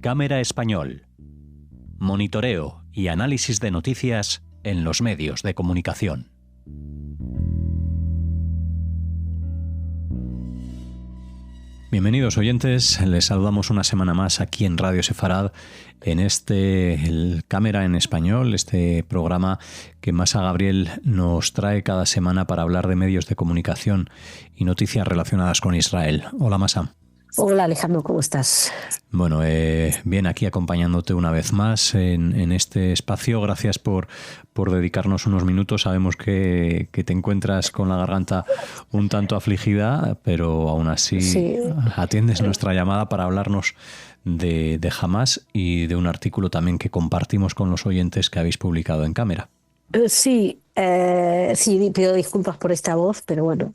Cámara Español. Monitoreo y análisis de noticias en los medios de comunicación. Bienvenidos oyentes, les saludamos una semana más aquí en Radio Sefarad en el Cámara en Español, este programa que Masa Gabriel nos trae cada semana para hablar de medios de comunicación y noticias relacionadas con Israel. Hola Masa. Hola Alejandro, ¿cómo estás? Bueno, bien, aquí acompañándote una vez más en este espacio. Gracias por dedicarnos unos minutos. Sabemos que te encuentras con la garganta un tanto afligida, pero aún así sí. Atiendes nuestra llamada para hablarnos de Hamás y de un artículo también que compartimos con los oyentes que habéis publicado en Cámara. Sí, pido disculpas por esta voz, pero bueno...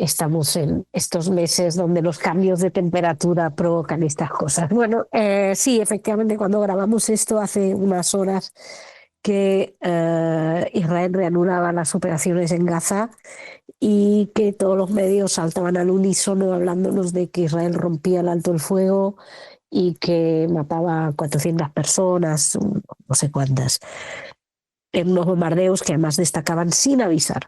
Estamos en estos meses donde los cambios de temperatura provocan estas cosas. Bueno, sí, efectivamente, cuando grabamos esto hace unas horas que Israel reanudaba las operaciones en Gaza y que todos los medios saltaban al unísono hablándonos de que Israel rompía el alto el fuego y que mataba a 400 personas, no sé cuántas, en unos bombardeos que además destacaban sin avisar.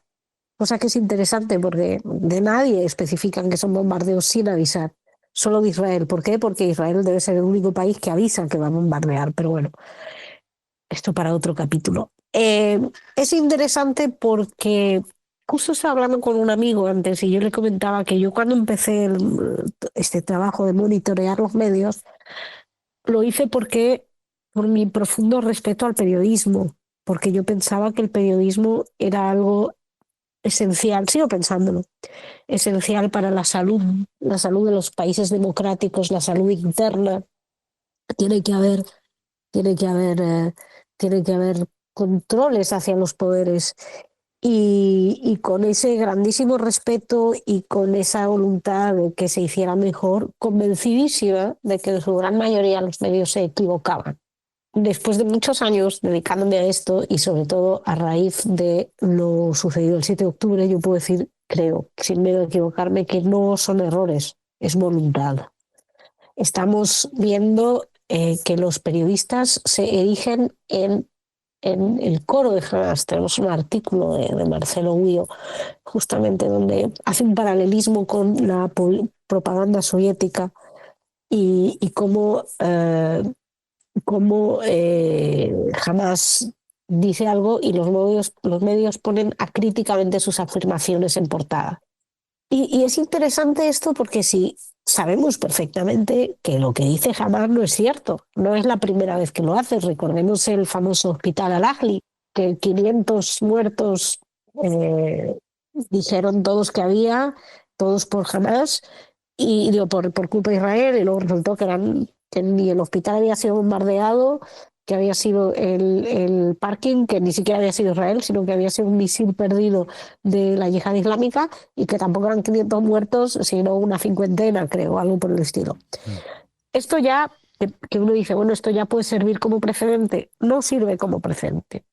Cosa que es interesante porque de nadie especifican que son bombardeos sin avisar, solo de Israel. ¿Por qué? Porque Israel debe ser el único país que avisa que va a bombardear, pero bueno, esto para otro capítulo. Es interesante porque justo estaba hablando con un amigo antes y yo le comentaba que yo cuando empecé este trabajo de monitorear los medios, lo hice por mi profundo respeto al periodismo, porque yo pensaba que el periodismo era algo esencial, sigo pensándolo, esencial para la salud de los países democráticos, la salud interna. Tiene que haber controles hacia los poderes y con ese grandísimo respeto y con esa voluntad de que se hiciera mejor, convencidísima de que en su gran mayoría los medios se equivocaban. Después de muchos años dedicándome a esto y sobre todo a raíz de lo sucedido el 7 de octubre, yo puedo decir, creo, sin miedo a equivocarme, que no son errores, es voluntad. Estamos viendo que los periodistas se erigen en el coro de Hamás. Tenemos un artículo de Marcelo Huio, justamente donde hace un paralelismo con la propaganda soviética y cómo Hamás dice algo y los medios ponen acríticamente sus afirmaciones en portada. Y es interesante esto porque si sabemos perfectamente que lo que dice Hamás no es cierto, no es la primera vez que lo hace. Recordemos el famoso hospital Al-Ahli, que 500 muertos dijeron todos que había, todos por Hamás, y por culpa de Israel, y luego resultó que ni el hospital había sido bombardeado, que había sido el parking, que ni siquiera había sido Israel, sino que había sido un misil perdido de la yihad islámica, y que tampoco eran 500 muertos, sino una cincuentena, creo, algo por el estilo. Esto ya, que uno dice, bueno, esto ya puede servir como precedente, no sirve como precedente.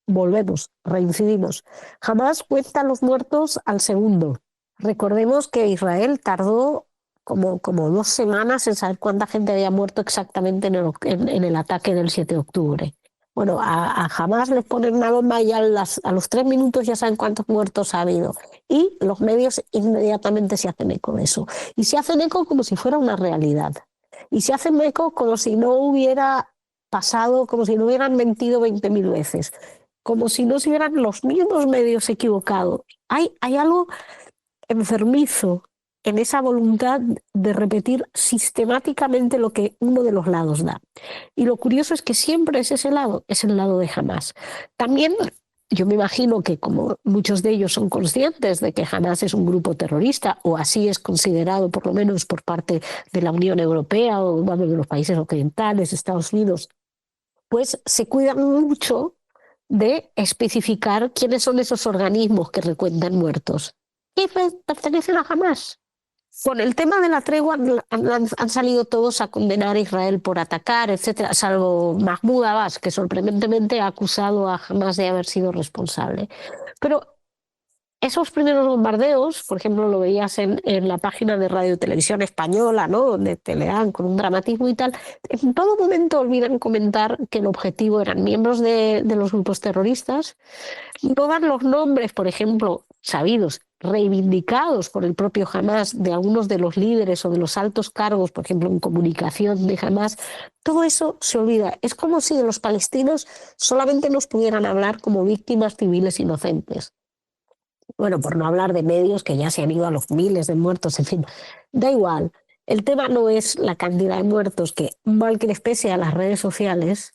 Volvemos, reincidimos. Jamás cuentan los muertos al segundo. Recordemos que Israel tardó como 2 semanas en saber cuánta gente había muerto exactamente en el ataque del 7 de octubre. Bueno, a Hamás les ponen una bomba y a los 3 minutos ya saben cuántos muertos ha habido. Y los medios inmediatamente se hacen eco de eso. Y se hacen eco como si fuera una realidad. Y se hacen eco como si no hubiera pasado, como si no hubieran mentido 20.000 veces. Como si no se hubieran los mismos medios equivocados. Hay algo enfermizo en esa voluntad de repetir sistemáticamente lo que uno de los lados da. Y lo curioso es que siempre es ese lado, es el lado de Hamás. También yo me imagino que como muchos de ellos son conscientes de que Hamás es un grupo terrorista, o así es considerado por lo menos por parte de la Unión Europea o de los países occidentales, Estados Unidos, pues se cuidan mucho de especificar quiénes son esos organismos que recuentan muertos. ¿Qué pertenecen a Hamás? Con el tema de la tregua han salido todos a condenar a Israel por atacar, etcétera, salvo Mahmoud Abbas, que sorprendentemente ha acusado a Hamás de haber sido responsable. Pero esos primeros bombardeos, por ejemplo, lo veías en la página de Radio Televisión Española, ¿no? Donde te le dan con un dramatismo y tal, en todo momento olvidan comentar que el objetivo eran miembros de los grupos terroristas. No dan los nombres, por ejemplo, sabidos, reivindicados por el propio Hamas, de algunos de los líderes o de los altos cargos, por ejemplo, en comunicación de Hamas. Todo eso se olvida. Es como si de los palestinos solamente nos pudieran hablar como víctimas civiles inocentes. Bueno, por no hablar de medios que ya se han ido a los miles de muertos, en fin, da igual. El tema no es la cantidad de muertos, que mal que les pese a las redes sociales,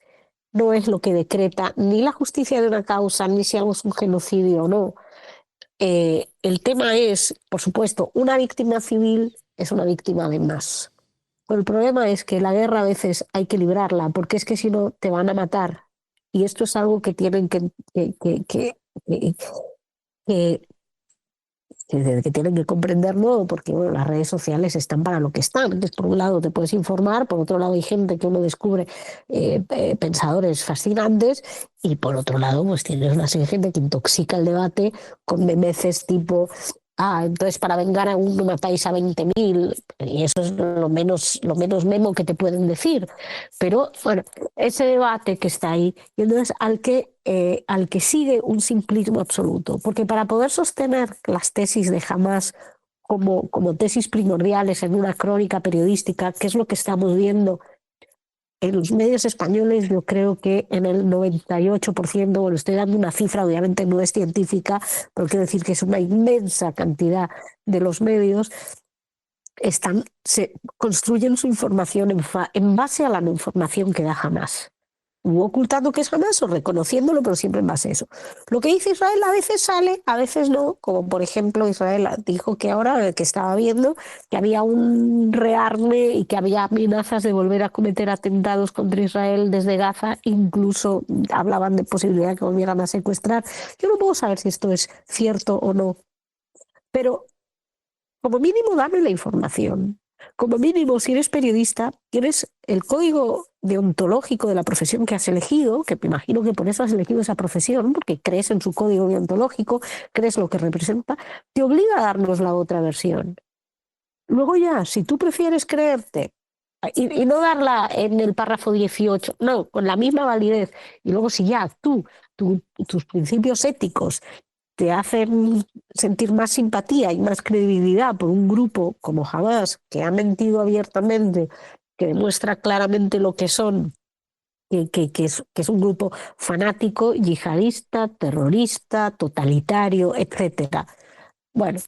no es lo que decreta ni la justicia de una causa, ni si algo es un genocidio o no. El tema es, por supuesto, una víctima civil es una víctima de más. Pero el problema es que la guerra a veces hay que librarla, porque es que si no te van a matar. Y esto es algo que tienen que, que tienen que comprenderlo, porque bueno, las redes sociales están para lo que están. Entonces, por un lado te puedes informar, por otro lado hay gente que uno descubre pensadores fascinantes, y por otro lado pues tienes una serie de gente que intoxica el debate con memeces tipo entonces para vengar a uno matáis a 20.000, y eso es lo menos memo que te pueden decir. Pero bueno, ese debate que está ahí, y entonces al que sigue un simplismo absoluto, porque para poder sostener las tesis de Hamas como tesis primordiales en una crónica periodística, que es lo que estamos viendo en los medios españoles, yo creo que en el 98%, bueno, estoy dando una cifra, obviamente no es científica, pero quiero decir que es una inmensa cantidad de los medios, se construyen su información en base a la información que da Hamas. O ocultando que es Hamas o reconociéndolo, pero siempre en base a eso. Lo que dice Israel a veces sale, a veces no, como por ejemplo Israel dijo que ahora, que estaba viendo, que había un rearme y que había amenazas de volver a cometer atentados contra Israel desde Gaza, incluso hablaban de posibilidad de que volvieran a secuestrar. Yo no puedo saber si esto es cierto o no, pero como mínimo dame la información. Como mínimo, si eres periodista, tienes el código deontológico de la profesión que has elegido, que me imagino que por eso has elegido esa profesión, porque crees en su código deontológico, crees lo que representa, te obliga a darnos la otra versión. Luego ya, si tú prefieres creerte y no darla en el párrafo 18, no, con la misma validez, y luego si ya tus principios éticos te hacen sentir más simpatía y más credibilidad por un grupo como Hamas, que ha mentido abiertamente, que demuestra claramente lo que son, que es un grupo fanático, yihadista, terrorista, totalitario, etcétera. Bueno,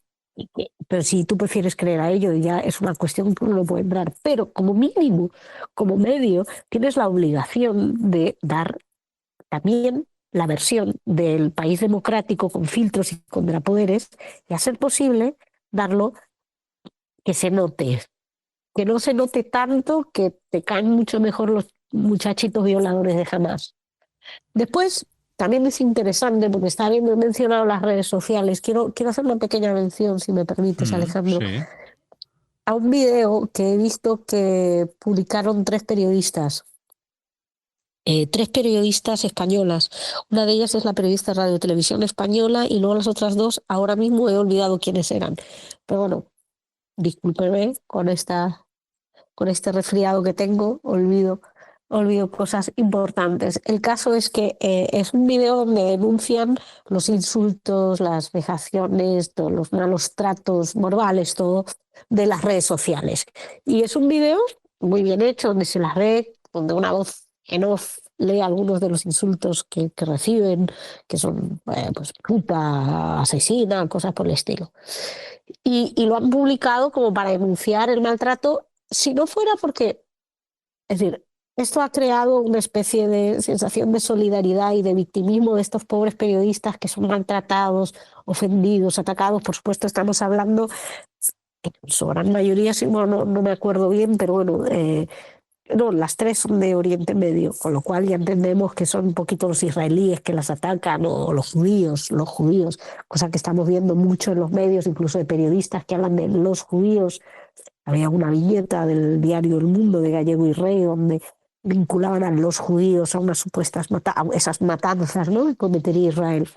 pero si tú prefieres creer a ello, ya es una cuestión que uno no puede entrar. Pero como mínimo, como medio, tienes la obligación de dar también la versión del país democrático con filtros y contrapoderes, y a ser posible darlo que se note, que no se note tanto que te caen mucho mejor los muchachitos violadores de Hamas. Después, también es interesante, porque está bien mencionado las redes sociales, quiero hacer una pequeña mención, si me permites, Alejandro, Sí. a un video que he visto que publicaron tres periodistas españolas. Una de ellas es la periodista de Radio Televisión Española, y luego las otras dos, ahora mismo he olvidado quiénes eran. Pero bueno, discúlpeme con este resfriado que tengo, olvido cosas importantes. El caso es que es un video donde denuncian los insultos, las vejaciones, todos los malos tratos morbales, todo de las redes sociales. Y es un video muy bien hecho, donde se las ve, donde una voz en off lee algunos de los insultos que reciben, que son pues puta, asesina, cosas por el estilo. Y lo han publicado como para denunciar el maltrato, si no fuera porque, es decir, esto ha creado una especie de sensación de solidaridad y de victimismo de estos pobres periodistas que son maltratados, ofendidos, atacados. Por supuesto, estamos hablando, en su gran mayoría, si no me acuerdo bien, pero bueno, no, las tres son de Oriente Medio, con lo cual ya entendemos que son un poquito los israelíes que las atacan, o los judíos, cosa que estamos viendo mucho en los medios, incluso de periodistas que hablan de los judíos. Había una viñeta del diario El Mundo de Gallego y Rey donde vinculaban a los judíos a unas supuestas esas matanzas, ¿no?, que cometería Israel.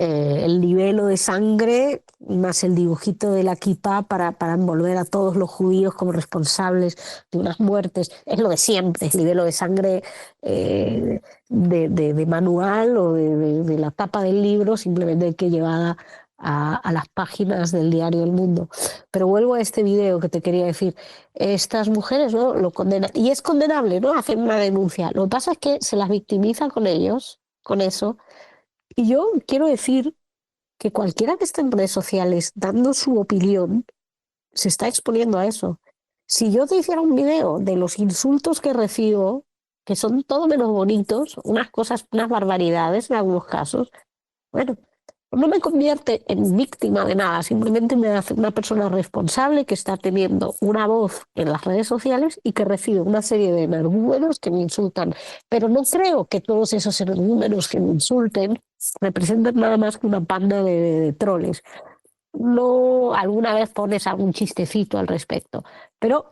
el libelo de sangre más el dibujito de la kipá para envolver a todos los judíos como responsables de unas muertes. Es lo de siempre, es libelo de sangre de manual o de la tapa del libro, simplemente que llevada a las páginas del diario El Mundo. Pero vuelvo a este video que te quería decir. Estas mujeres, ¿no?, lo condenan, y es condenable, ¿no?, hacer una denuncia. Lo que pasa es que se las victimiza con ellos, con eso. Y yo quiero decir que cualquiera que esté en redes sociales dando su opinión se está exponiendo a eso. Si yo te hiciera un video de los insultos que recibo, que son todo menos bonitos, unas cosas, unas barbaridades en algunos casos, bueno, no me convierte en víctima de nada, simplemente me hace una persona responsable que está teniendo una voz en las redes sociales y que recibe una serie de energúmenos que me insultan. Pero no creo que todos esos energúmenos que me insulten representen nada más que una panda de troles. No, alguna vez pones algún chistecito al respecto, pero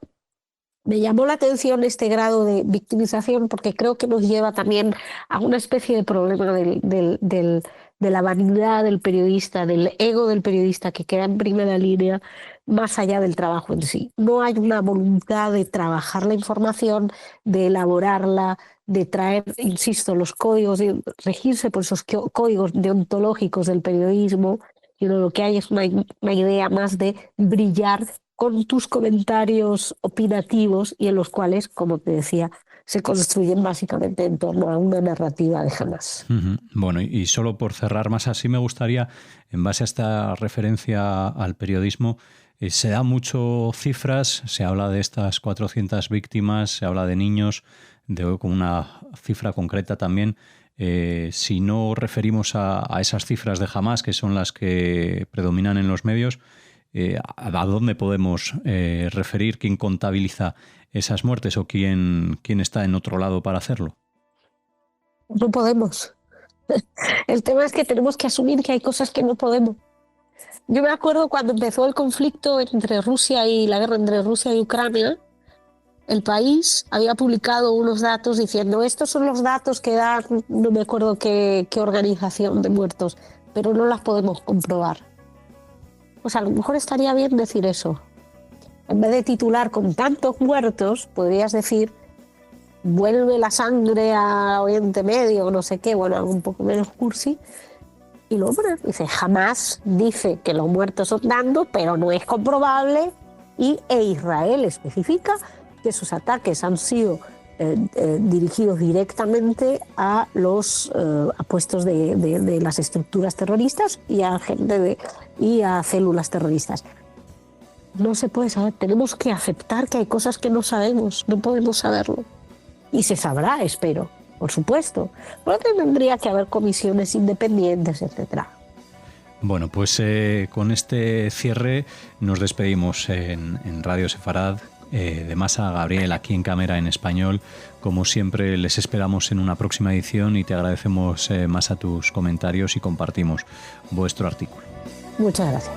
me llamó la atención este grado de victimización porque creo que nos lleva también a una especie de problema de la vanidad del periodista, del ego del periodista que queda en primera línea más allá del trabajo en sí. No hay una voluntad de trabajar la información, de elaborarla, de traer, insisto, los códigos, de regirse por esos códigos deontológicos del periodismo. Y lo que hay es una idea más de brillar con tus comentarios opinativos y en los cuales, como te decía, se construyen básicamente en torno a una narrativa de Hamás. Bueno, y solo por cerrar más así, me gustaría, en base a esta referencia al periodismo, se da mucho cifras, se habla de estas 400 víctimas, se habla de niños, con una cifra concreta también. Si no referimos a esas cifras de Hamás, que son las que predominan en los medios, ¿a dónde podemos referir? ¿Quién contabiliza esas muertes o quién está en otro lado para hacerlo? No podemos. El tema es que tenemos que asumir que hay cosas que no podemos. Yo me acuerdo cuando empezó el conflicto entre Rusia y la guerra entre Rusia y Ucrania, El País había publicado unos datos diciendo estos son los datos que da, no me acuerdo qué organización de muertos, pero no las podemos comprobar. Pues a lo mejor estaría bien decir eso. En vez de titular con tantos muertos, podrías decir vuelve la sangre a Oriente Medio, no sé qué, bueno, algo un poco menos cursi. Y luego dice, Hamás dice que los muertos son tantos, pero no es comprobable. E Israel especifica que sus ataques han sido dirigidos directamente a los a puestos de las estructuras terroristas y a gente y a células terroristas. No se puede saber, tenemos que aceptar que hay cosas que no sabemos, no podemos saberlo. Y se sabrá, espero, por supuesto. Pero tendría que haber comisiones independientes, etc. Bueno, pues con este cierre nos despedimos en Radio Sefarad. De Masa, Gabriel, aquí en Cámara en Español. Como siempre, les esperamos en una próxima edición y te agradecemos, Masa, tus comentarios y compartimos vuestro artículo. Muchas gracias.